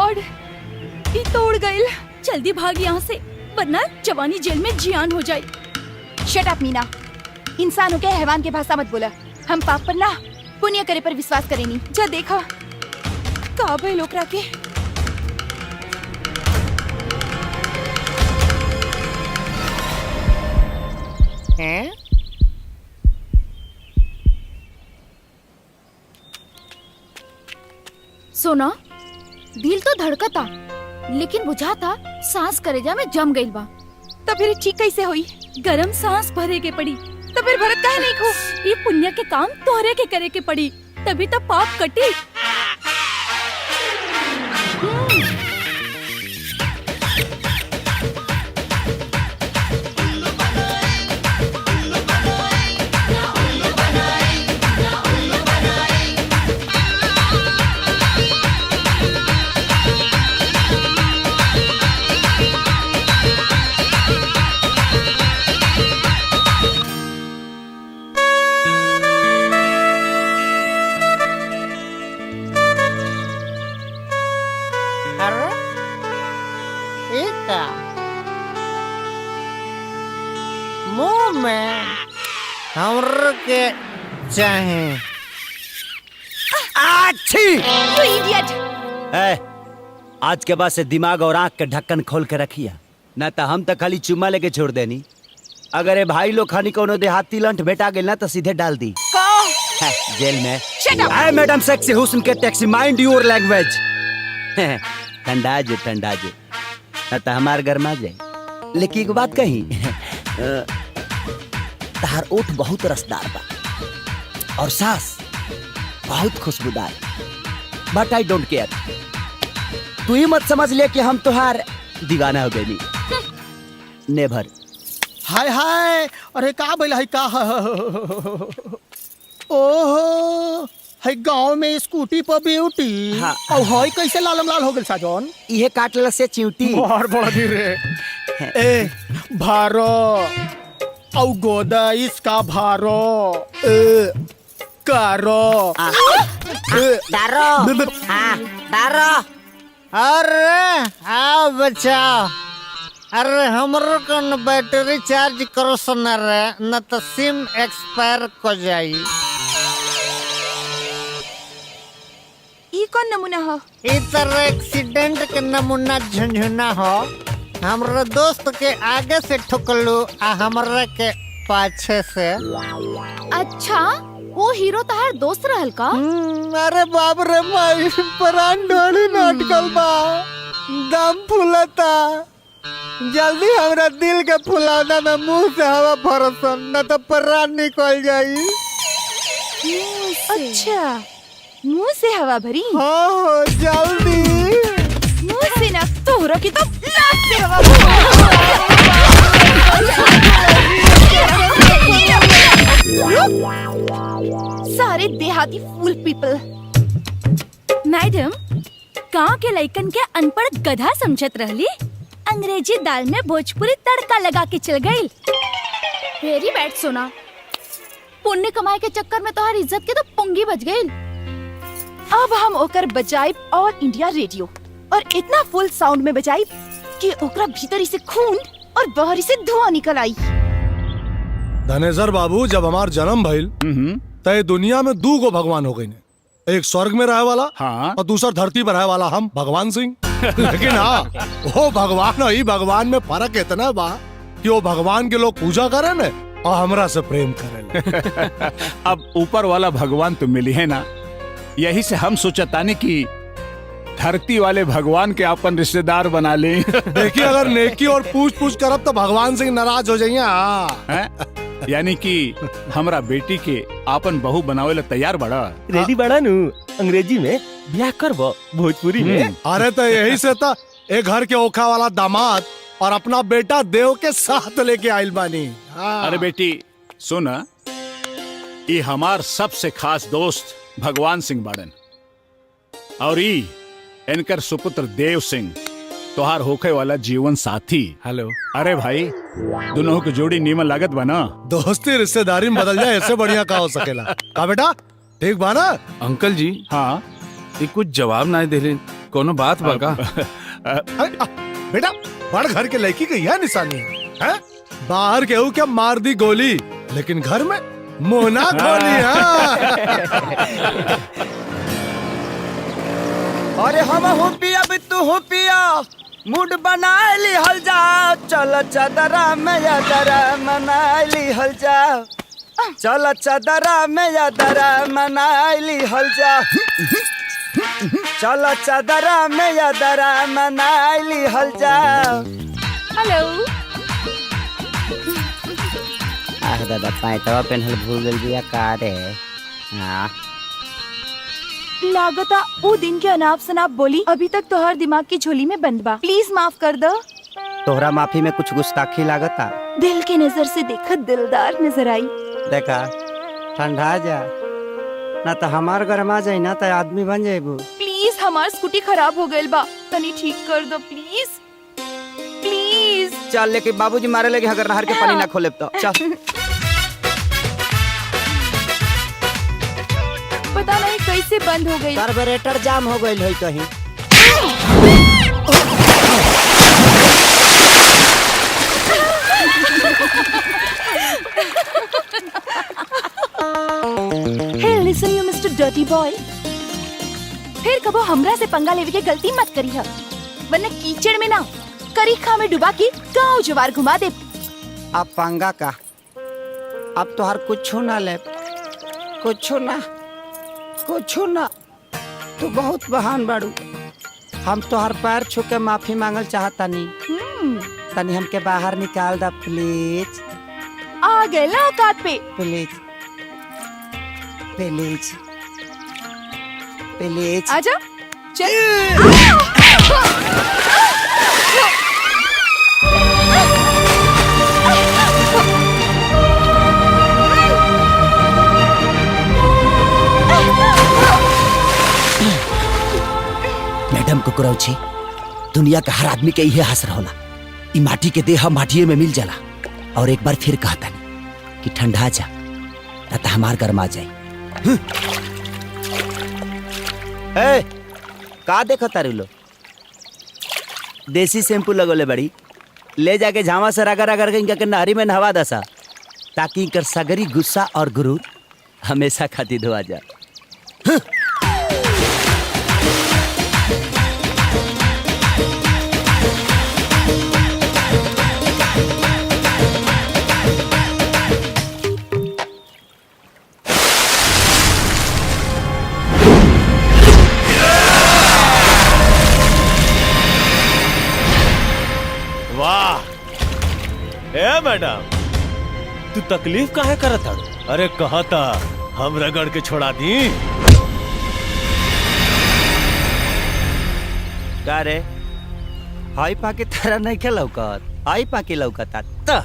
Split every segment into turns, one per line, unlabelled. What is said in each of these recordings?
God, ये तो उड़ गई। जल्दी भाग यहाँ से, वरना जवानी जेल में जियान हो जाए।
शट अप मीना, इंसान हो के हैवान के भाषा मत बोला। हम पाप पर ना पुण्य करे पर विश्वास करेनी। जा देखा का भाई लोकरा के।
हैं?
सोना, दिल तो धड़कता, लेकिन बुझाता सांस करेजा में जम गइल बा।
तो फिर ठीक कैसे हुई?
गरम सांस भरे के पड़ी।
तो फिर भरत काहे नहीं खो?
ये पुण्य के काम तोहरे के करे के पड़ी, तभी तो पाप कटी।
अरे ये क्या? मुंह में हमर के चाहे।
अच्छी
You idiot!
है। आज के बाद से दिमाग और आंख के ढक्कन खोल के रखिया, ना तो हम तो खाली चुम्मा लेके छोड़ देनी। अगर ये भाई लोग खानी कोनो देहाती लंठ भेटा गेल ना तो सीधे डाल दी है, जेल में।
Shut up!
आए मैडम सेक्सी हुस्न के टैक्सी, माइंड योर लैंग्वेज। ठंडा जो ना तो हमार गरमा जाए। लेकिन एक बात कही, तार ओठ बहुत रसदार बा और सांस बहुत खुशबूदार, बट आई डोंट केयर। तू ही मत समझ ले कि हम तुहार दीवाना हो गई। नेवर।
हाय हाय, अरे का भइल है का? ओहो, है गांव में स्कूटी पर ब्यूटी।
हाँ।
और हई कैसे लालम लाल हो गइल साजन?
इहे काटल से चिंटी।
बाहर बड़ा दी रे। ए भारो, औ गोदा इसका भारो। ए कारो।
दारो, हाँ, दारो। अरे आओ बचाओ। अरे हमरो कन बैटरी चार्ज करो सुना रे, न तो सिम एक्सपायर को जाई।
ई कौन नमूना हो?
ई तरह एक्सीडेंट के नमूना झुंझुना हो। हमरे दोस्त के आगे से ठुकलू आ हमरा के पाछे से।
अच्छा, वो हीरो तहार दोस्त रहल का?
अरे बाप रे माई, प्राण ढोली नाटकल बा, दम फूलता। जल्दी हमरा दिल के फुलाना में मुंह से हवा भरसन, न तो प्राण निकल जाई।
अच्छा, मुंह से हवा भरी?
हाँ हो जल्दी।
मुंह से ना, तोहरा की तो लात से हवा भरी। सारे देहाती फूल पीपल।
मैडम, गांव के लइकन के अनपढ़ गधा समझत रहली, अंग्रेजी दाल में भोजपुरी तड़का लगा के चल गई। वेरी बैड सोना, पुण्य कमाए के चक्कर में तोहार इज्जत के तो पुंगी बच गई।
अब हम ओकर बजाइब और इंडिया रेडियो, और इतना फुल साउंड में बजाइब कि ओकरा भीतरी से खून और बाहरी से धुआं निकल आई।
धनेश्वर बाबू, जब हमार जन्म भइल तय दुनिया में दू गो भगवान हो गई, एक स्वर्ग में रहे वाला,
हाँ।
और दूसरा धरती पर रहे वाला हम भगवान सिंह। लेकिन हाँ, वो भगवान और ई भगवान में फर्क इतना बा कि वो भगवान के लोग पूजा करे न और हमरा से प्रेम करे।
अब ऊपर वाला भगवान तो मिली है ना, यही से हम सोचतानी कि धरती वाले भगवान के अपन रिश्तेदार बना ले।
देखिए, अगर नेकी और पूछ पूछ करब तो भगवान सिंह नाराज हो जाइए।
हैं? यानी कि हमरा बेटी के आपन बहू बनावे ला तैयार बड़ा।
रेडी बड़ा नु, अंग्रेजी में ब्याह करबो, भोजपुरी में।
अरे तो यही से तो एक घर के ओखा वाला दामाद और अपना बेटा देव के साथ लेके आइल बानी।
अरे बेटी सुन, ये हमार सबसे खास दोस्त भगवान सिंह बाड़न, और ई इनकर सुपुत्र देव सिंह, तोहार होखे वाला जीवन साथी।
हेलो।
अरे भाई, दोनों की जोड़ी नीमन लागत बना।
दोस्ती रिश्तेदारी में बदल जाए, इससे बढ़िया का हो सकेला? का बेटा ठीक बा ना?
अंकल जी,
हाँ,
ये कुछ जवाब ना दे रहे,
कोनो बात बगा
बेटा बड़ घर के लड़की की यह निशानी है? बाहर केहू क्या मार दी गोली, लेकिन घर में मोना खोली।
अरे हम हो पिया भी तू हो पिया, मूड बना ली हल जा, चल चदरा में यादरा मना ली हल जा, चल चदरा में यादरा मना ली हल जा, चल चदरा में यादरा मना ली हल जा।
हेलो।
आह दादा पैंतवा पेन्हल भूल गल बिया का रे। हाँ
लागता वो दिन के अनाप शनाप बोली अभी तक तोहर दिमाग की झोली में बंद बा, प्लीज माफ कर दो।
तोहरा माफी में कुछ गुस्ताखी लागता।
दिल के नजर से देखा दिलदार नजर आई।
देखा ठंडा जा ना तो हमार गरमा जाई ना तो आदमी बन जाएबू।
प्लीज हमार स्कूटी खराब हो गइल बा, तनी ठीक कर दो प्लीज प्लीज।
चल लेके बाबूजी मारे लगे अगर नहर के पानी ना खोले तो चल।
पता नहीं कैसे बंद हो गई।
कार्बोरेटर जाम हो गई है कहीं।
Hey, listen you Mr. Dirty Boy. फिर कबो हमरा से पंगा लेवे के गलती मत करी है, वरना कीचड़ में ना करीखा में डुबा के गाँव जवार घुमा दे।
अब पंगा का अब तो हर कुछ ना ले, कुछ ना तू बहुत बहान बाड़ू। हम तो हर पैर छू के माफी मांगल चाहता नहीं। तनी हमके बाहर निकाल दा प्लीज।
आ गए ना औकात पे।
प्लीज प्लीज प्लीज
आजा चल।
मैडम कुकुरौची, दुनिया का हर आदमी के यही हासर होला। ई माटी के देह माटिए में मिल जाला। और एक बार फिर कहता नहीं कि ठंडा जा ना तो हमार गरमा जाए। ए, का देखो तारू लो? देसी शैम्पू लगोले बड़ी, ले जाके झावा से रगड़ रगड़ के इनका नहरी में नहवा दसा, ताकि इनकर सगरी गुस्सा और गुरूर हमेशा खातिर धोआ जा।
ए मैडम, तू तकलीफ काहे करत हड़? अरे कहता हम रगड़ के छोड़ा दी।
का रे हाई पाके तारा नहीं के लौकत, हाई पाके लौकता त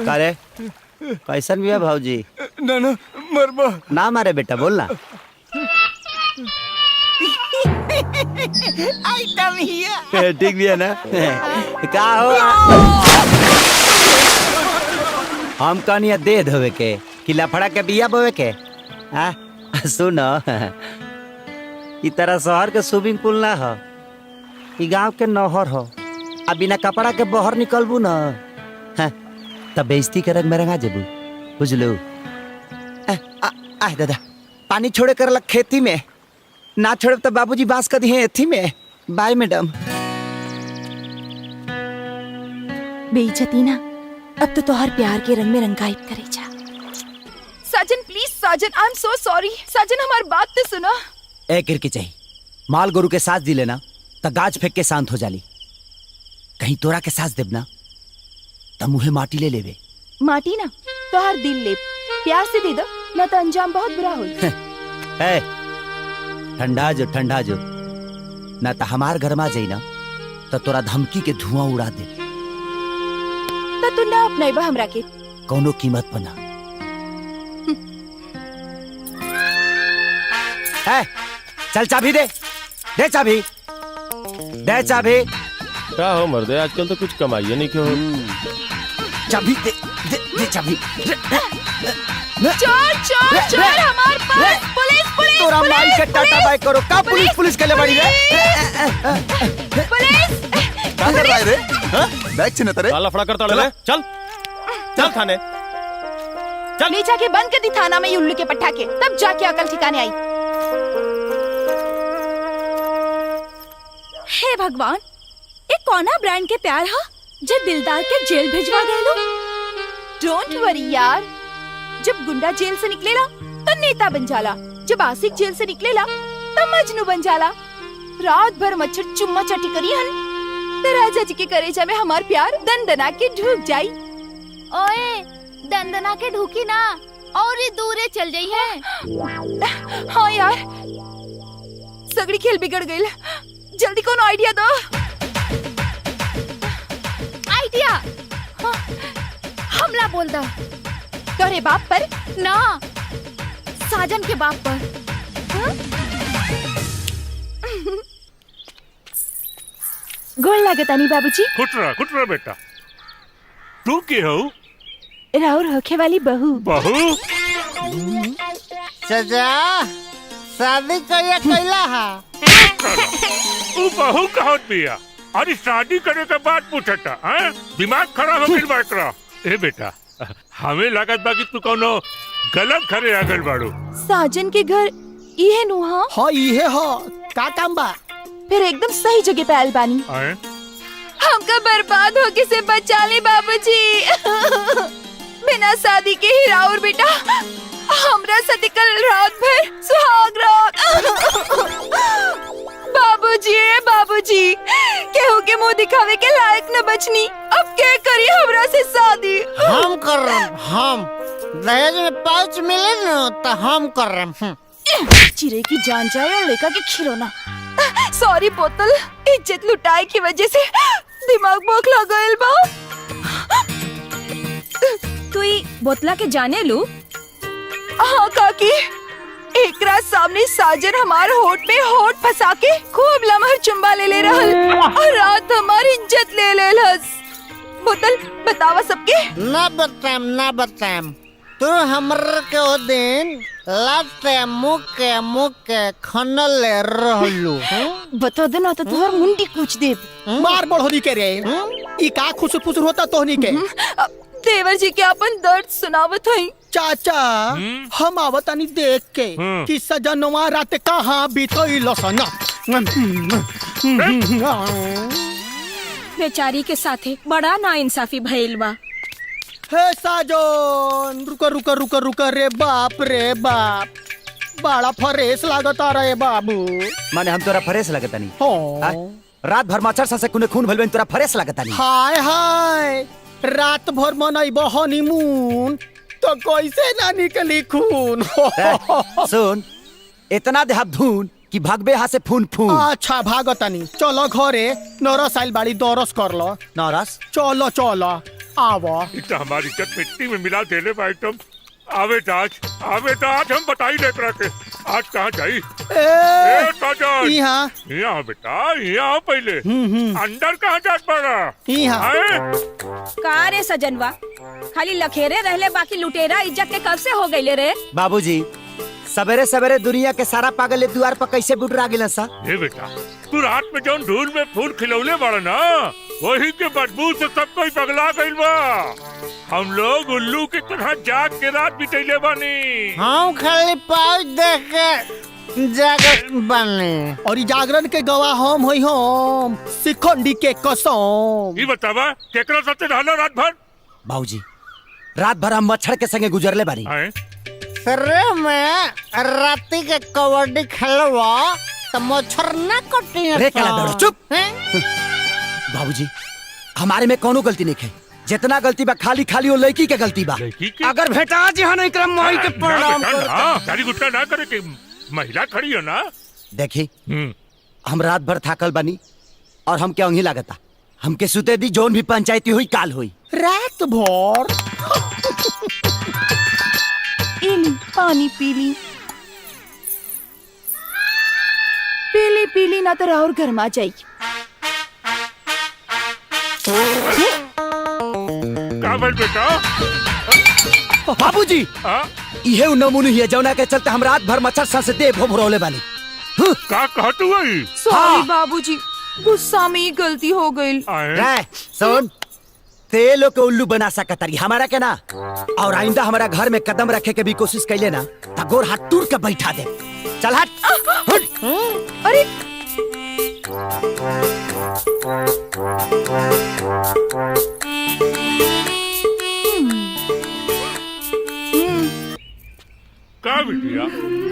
करे कैसन भी है भाऊजी?
ना मरबा
ना मारे बेटा, बोलना। ठीक भी है ना? का हो हम कहनी दे धोवे के कि लफड़ा के बिया बोवे के? सुनो, ई तरह शहर के स्विमिंग पूल ना हो, ई गांव के नहर हो। अब बिना कपड़ा के बाहर निकलबू ना तब बेइज्जती के रंग में रंगा जेबू, बुझलू? दादा पानी छोड़े कर लग खेती में, ना छोड़े तो बाबूजी बांस कर दिए एथी में। Bye madam.
बेइज्जती ना, अब तो तोहर प्यार के रंग में रंगाई करे जा। साजन प्लीज साजन, आई एम सो सॉरी। साजन हमारी बात तो सुनो।
ए किरकी चाहिए माल गोरु के साथ दिले ना तो गाज फेंक के शांत हो जाली। कहीं तोरा के साथ देब ना तो मुहे माटी ले लेबे।
माटी ना तोहर दिल ले, प्यार से दे दो ना तो अंजाम बहुत बुरा होई।
ए ठंडा जो ना तो हमार घर में जाई ना तो तोरा धमकी के धुआं उड़ा दे।
तो तू ना अपनाइबा हमरा के
कोनो कीमत पर ना। ए चल चाबी दे चाबी, दे चाबी।
क्या हो मर्दे, आजकल तो कुछ कमाइए नहीं क्यों?
चाबी दे चाबी।
चोर हमार पास। पुलिस
तोरा माई के टाटा बाय करो का पुलिस के ले बड़ी रे।
पुलिस
क्या कर रहा है रे? बैग छिने तेरे।
साला फड़ा करता ले, चल थाने।
ले जाके बंद कर दी थाना में ये उल्लू के पट्टा के, तब जाके अकल ठिकाने आई।
हे भगवान, ये कौना ब्रांड के प्यार हा जे दिलदार के जेल भेजवा गए?
डोंट वरी यार, जब गुंडा जेल से निकलेला तो नेता बन जाला, जब आशिक जेल से निकलेला तो मजनू बन जाला। रात भर मच्छर चुम्मा चाटी करी हन तो राजा जी के करेजा में हमार प्यार दंदना के ढूक जाई।
ओए दंदना के ढूकी ना और ही दूरे चल जाई है।
हाँ यार, सगड़ी खेल बिगड़ गई। जल्दी कोनो आइडिया दो।
आइडिया? हाँ, हमला बोल दो।
तोरे बाप पर
ना, साजन के बाप पर।
गोल लागतानी बाबूजी।
कुटरा बेटा, तू के हो?
राउर होखे वाली बहू।
बहू?
सजा शादी कैला हा?
तू बहू कहत बिया? अरे शादी करे के बाद पूछता हैं? दिमाग खराब हो गइल बा एकरा। ए बेटा, हमें लागत बा कि तू कोनो गलत घरे आ गइल बाड़ू।
साजन के घर इहे नुहा?
हाँ इहे हो, का काम बा?
फिर एकदम सही जगह पे आयल बानी।
हैं?
हमका बर्बाद होके से बचा ले बाबूजी। बिना शादी के ही राउर बेटा हमरा साथे कल रात भर सुहाग रात। बाबूजी केहू के मुंह दिखावे के लायक न बचनी, अब क्या करी हमरा से शादी?
हम कर रहे हम दहेज में पाउच मिले न तो हम कर रहे।
चिरे की जान जाए और लेका के खिलौना। सॉरी बोतल, इज्जत लुटाए की वजह से दिमाग बोखला गइल बा।
तू ही बोतला के जाने लू?
हाँ काकी, एकरा सामने साजन हमार होठ में होठ फंसा के खूब लमहर चुम्बा ले रहल और रात हमारी इज्जत ले लेलस। बोतल बतावा सबके।
ना बताएम तू हमर के ओ दिन लाते मुके खनल रहलू।
बता दे ना तो तोहर मुंडी कूच देब।
मार बढ़ोनी के रे। ई का खुसुर फुसुर होता तोहनी के?
देवर जी के अपन दर्द सुनावत हई।
चाचा हम आवतानी देख के कि सजनवा रात कहाँ बीतइल सन।
बेचारी के साथे बड़ा नाइंसाफी भइल बा।
हे साजन रुक रे बाप बड़ा फरेस लागता रे बाबू।
माने हम तोरा फरेस लगता नहीं?
हाँ।
रात भर मच्छर से कुने खून भइल तोरा फरेस लगता नहीं?
हाय रात भर मनइब हनीमून तो कैसे ना निकली खून।
सुन, इतना देहात धून कि भागबे यहाँ से फून।
अच्छा भागतानी, चलो घरे नरस आइल बाड़ी दरस कर लो।
नरस?
चलो आवा।
इतना हमारी इज्जत मिट्टी में मिला देले बा एकदम। आवे आज हम बताई ले एकरा के। आज कहाँ जाई? ए साजन, यहाँ बेटा, यहाँ पहले अंदर कहाँ जात पड़ा?
का रे सजनवा, खाली लखेरे रहले बाकी लुटेरा इज्जत के कब से हो गईले रे?
बाबूजी सवेरे सवेरे दुनिया के सारा पागल द्वार पर कैसे बुटरा गिला सा?
ए बेटा, तू रात में जौन धूल में फूल खिलौले बाड़ा ना, वही के बदबू से सब कोई पगला गइल बा। हम लोग उल्लू की तरह जाग के रात बितैले बानी।
हम खाली पाँच देख के जागत बने
और ई जागरण के गवाह हम होई हम शिखंडी के कसम।
ये बतावा केकरा साथे रहलो रात भर?
बाबूजी रात भर हम मच्छर के संगे गुजरले बानी।
आए?
सरे में राती के कबड्डी खेलवा तो मच्छर न कटी
रे काला दड़ो चुप। बाबूजी हमारे में कोनो गलती नहीं है, जितना गलती बा खाली खाली वो लड़की के गलती बा।
लड़की के?
अगर भेटा जी हन इकराम मोही के
ना
प्रणाम
बेटा,
कर।
ना, सारी गुस्सा ना करे कि महिला खड़ी हो ना।
देखी हम रात भर थाकल बानी और हम क्या अंगी लागता, हमके सुते दी, जोन भी पंचायती हुई काल हुई।
रात भर
इली पानी पीली पीली पीली ना तो और गर्मा जाई।
का बोल बेटा?
बाबूजी
हाँ?
इहे उ नमूने है जौना के चलते हम रात भर मच्छर सा से दे भोभरौले बानी।
का कहत हुई?
सॉरी बाबूजी, गुस्सा में ही गलती हो गई।
आए?
रे सुन, ते लोग के उल्लू बना सकतारी, हमारा के ना। और आइंदा हमारा घर में कदम रखे के भी कोशिश कैले ना तो गोर हाथ टूट के बैठा दे। चल हट, हट।
अरे
का बिटिया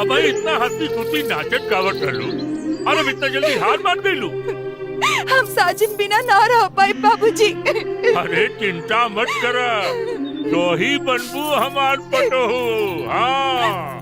अब भाई इतना हंसी खुशी नाचत गावत रहलू और अब इतना जल्दी हार मान गईलू?
हम साजिद बिना ना रह पाए बाबूजी।
अरे चिंता मत कर, तो ही बनबू हमार पटोहू। हाँ